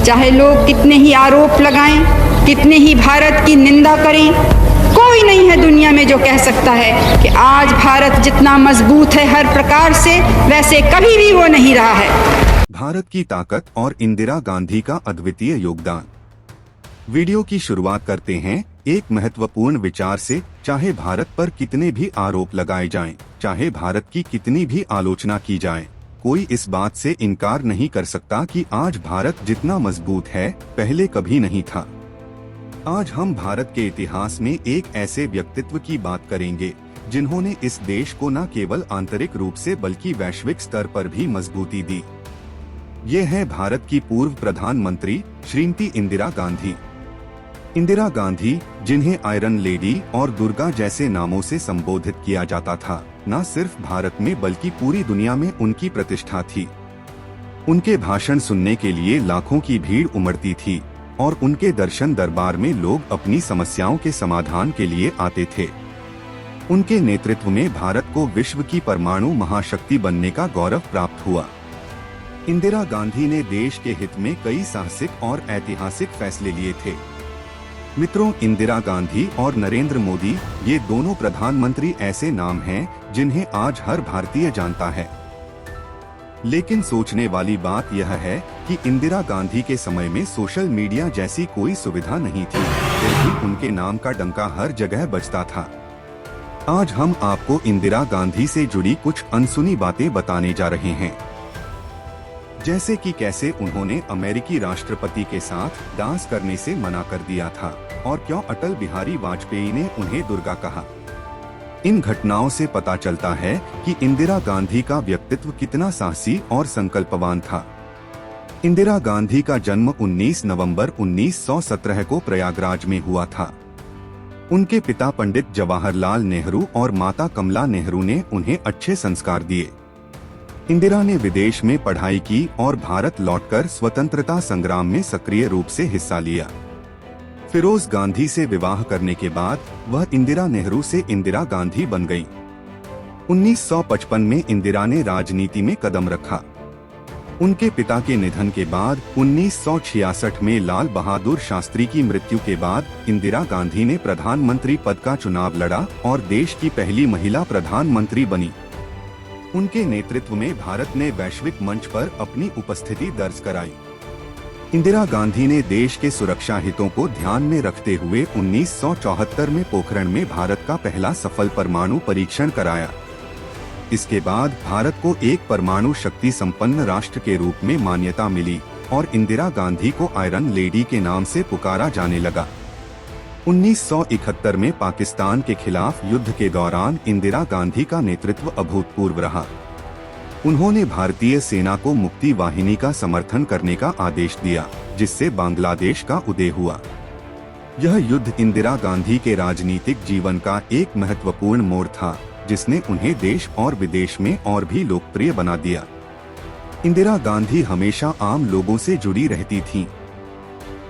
चाहे लोग कितने ही आरोप लगाएं, कितने ही भारत की निंदा करें, कोई नहीं है दुनिया में जो कह सकता है कि आज भारत जितना मजबूत है हर प्रकार से, वैसे कभी भी वो नहीं रहा है। भारत की ताकत और इंदिरा गांधी का अद्वितीय योगदान। वीडियो की शुरुआत करते हैं एक महत्वपूर्ण विचार से। चाहे भारत पर कितने भी आरोप लगाए जाएं, चाहे भारत की कितनी भी आलोचना की जाए, कोई इस बात से इनकार नहीं कर सकता कि आज भारत जितना मजबूत है पहले कभी नहीं था। आज हम भारत के इतिहास में एक ऐसे व्यक्तित्व की बात करेंगे जिन्होंने इस देश को न केवल आंतरिक रूप से बल्कि वैश्विक स्तर पर भी मजबूती दी। ये है भारत की पूर्व प्रधानमंत्री श्रीमती इंदिरा गांधी। इंदिरा गांधी, जिन्हें आयरन लेडी और दुर्गा जैसे नामों से संबोधित किया जाता था, न सिर्फ भारत में बल्कि पूरी दुनिया में उनकी प्रतिष्ठा थी। उनके भाषण सुनने के लिए लाखों की भीड़ उमड़ती थी और उनके दर्शन दरबार में लोग अपनी समस्याओं के समाधान के लिए आते थे। उनके नेतृत्व में भारत को विश्व की परमाणु महाशक्ति बनने का गौरव प्राप्त हुआ। इंदिरा गांधी ने देश के हित में कई साहसिक और ऐतिहासिक फैसले लिए थे। मित्रों, इंदिरा गांधी और नरेंद्र मोदी, ये दोनों प्रधानमंत्री ऐसे नाम हैं जिन्हें आज हर भारतीय जानता है। लेकिन सोचने वाली बात यह है कि इंदिरा गांधी के समय में सोशल मीडिया जैसी कोई सुविधा नहीं थी, फिर भी उनके नाम का डंका हर जगह बजता था। आज हम आपको इंदिरा गांधी से जुड़ी कुछ अनसुनी बातें बताने जा रहे हैं, जैसे कि कैसे उन्होंने अमेरिकी राष्ट्रपति के साथ डांस करने से मना कर दिया था और क्यों अटल बिहारी वाजपेयी ने उन्हें दुर्गा कहा। इन घटनाओं से पता चलता है कि इंदिरा गांधी का व्यक्तित्व कितना साहसी और संकल्पवान था। इंदिरा गांधी का जन्म 19 नवंबर 1917 को प्रयागराज में हुआ था। उनके पिता पंडित जवाहरलाल नेहरू और माता कमला नेहरू ने उन्हें अच्छे संस्कार दिए। इंदिरा ने विदेश में पढ़ाई की और भारत लौटकर स्वतंत्रता संग्राम में सक्रिय रूप से हिस्सा लिया। फिरोज गांधी से विवाह करने के बाद वह इंदिरा नेहरू से इंदिरा गांधी बन गईं। 1955 में इंदिरा ने राजनीति में कदम रखा। उनके पिता के निधन के बाद 1966 में लाल बहादुर शास्त्री की मृत्यु के बाद इंदिरा गांधी ने प्रधानमंत्री पद का चुनाव लड़ा और देश की पहली महिला प्रधानमंत्री बनी। उनके नेतृत्व में भारत ने वैश्विक मंच पर अपनी उपस्थिति दर्ज कराई। इंदिरा गांधी ने देश के सुरक्षा हितों को ध्यान में रखते हुए 1974 में पोखरण में भारत का पहला सफल परमाणु परीक्षण कराया। इसके बाद भारत को एक परमाणु शक्ति संपन्न राष्ट्र के रूप में मान्यता मिली और इंदिरा गांधी को आयरन लेडी के नाम से पुकारा जाने लगा। 1971 में पाकिस्तान के खिलाफ युद्ध के दौरान इंदिरा गांधी का नेतृत्व अभूतपूर्व रहा। उन्होंने भारतीय सेना को मुक्ति वाहिनी का समर्थन करने का आदेश दिया, जिससे बांग्लादेश का उदय हुआ। यह युद्ध इंदिरा गांधी के राजनीतिक जीवन का एक महत्वपूर्ण मोड़ था, जिसने उन्हें देश और विदेश में और भी लोकप्रिय बना दिया। इंदिरा गांधी हमेशा आम लोगों से जुड़ी रहती थीं।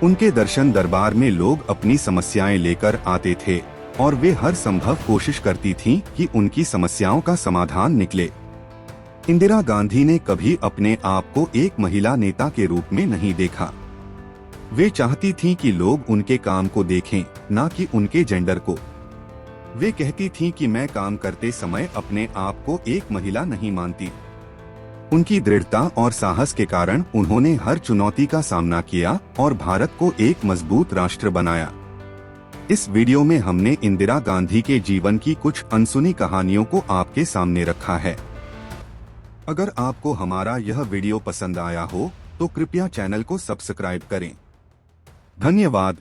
उनके दर्शन दरबार में लोग अपनी समस्याएं लेकर आते थे और वे हर संभव कोशिश करती थीं कि उनकी समस्याओं का समाधान निकले। इंदिरा गांधी ने कभी अपने आप को एक महिला नेता के रूप में नहीं देखा। वे चाहती थीं कि लोग उनके काम को देखें, न कि उनके जेंडर को। वे कहती थीं कि मैं काम करते समय अपने आप को एक महिला नहीं मानती। उनकी दृढ़ता और साहस के कारण उन्होंने हर चुनौती का सामना किया और भारत को एक मजबूत राष्ट्र बनाया। इस वीडियो में हमने इंदिरा गांधी के जीवन की कुछ अनसुनी कहानियों को आपके सामने रखा है। अगर आपको हमारा यह वीडियो पसंद आया हो तो कृपया चैनल को सब्सक्राइब करें। धन्यवाद।